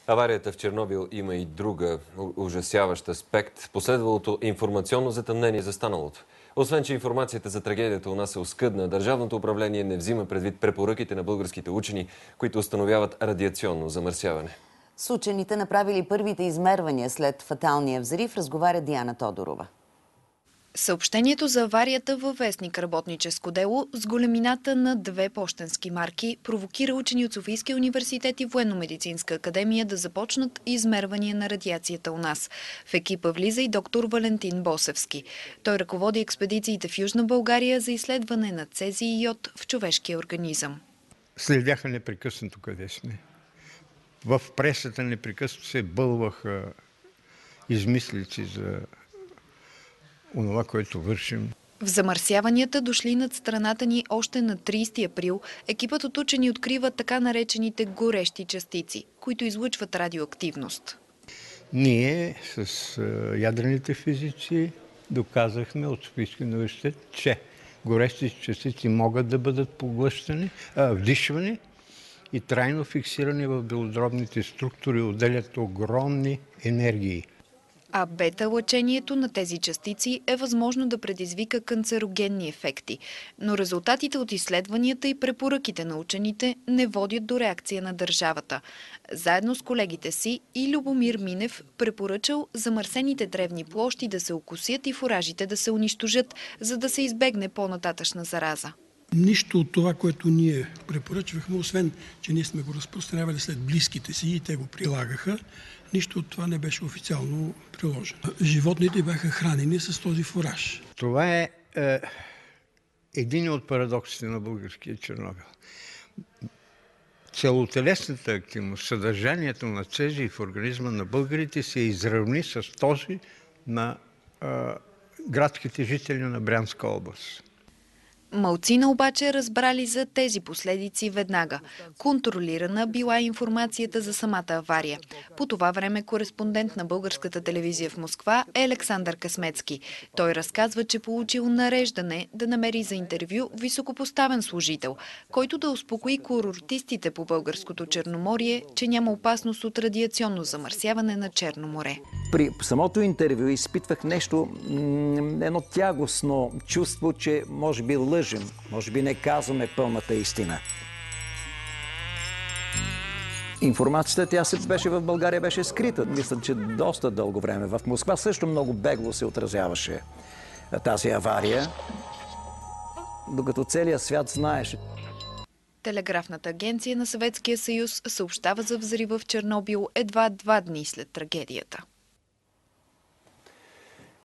Аварията в Чернобил има и друга ужасяващ аспект – последвалото информационно затъмнение за станалото. Освен, че информацията за трагедията у нас е оскъдна, държавното управление не взима предвид препоръките на българските учени, които установяват радиационно замърсяване. С учените направили първите измервания след фаталния взрив, разговаря Диана Тодорова. Съобщението за аварията във вестник Работническо дело с големината на 2 пощенски марки провокира учени от Софийския университет и Военно-медицинска академия да започнат измервания на радиацията у нас. В екипа влиза и доктор Валентин Босевски. Той ръководи експедициите в Южна България за изследване на цезий и йод в човешкия организъм. Следяха непрекъснато къде сме. В пресата непрекъснато се бълваха измислици за онова, което вършим. В замърсяванията дошли над страната ни още на 30 април, екипът от учени открива така наречените горещи частици, които излъчват радиоактивност. Ние с ядрените физици доказахме от Софийския университет, че горещи частици могат да бъдат вдишвани и трайно фиксирани в белодробните структури, отделят огромни енергии. А бета-лъчението на тези частици е възможно да предизвика канцерогенни ефекти. Но резултатите от изследванията и препоръките на учените не водят до реакция на държавата. Заедно с колегите си и Любомир Минев препоръчал замърсените древни площи да се окосят и фуражите да се унищожат, за да се избегне по-нататъчна зараза. Нищо от това, което ние препоръчвахме, освен, че ние сме го разпространявали след близките си и те го прилагаха, нищо от това не беше официално приложено. Животните бяха хранени с този фураж. Това е един от парадоксите на българския Чернобил. Целотелесната активност, съдържанието на цезий в организма на българите се изравни с този на градските жители на Брянска област. Малцина обаче разбрали за тези последици веднага. Контролирана била информацията за самата авария. По това време кореспондент на Българската телевизия в Москва е Александър Късмецки. Той разказва, че получил нареждане да намери за интервю високопоставен служител, който да успокои курортистите по българското Черноморие, че няма опасност от радиационно замърсяване на Черно море. При самото интервю изпитвах едно тягостно чувство, че може би лъжем, може би не казваме пълната истина. Информацията беше в България беше скрита. Мисля, че доста дълго време. В Москва също много бегло се отразяваше тази авария, докато целият свят знаеше. Телеграфната агенция на Съветския съюз съобщава за взрива в Чернобил едва 2 дни след трагедията.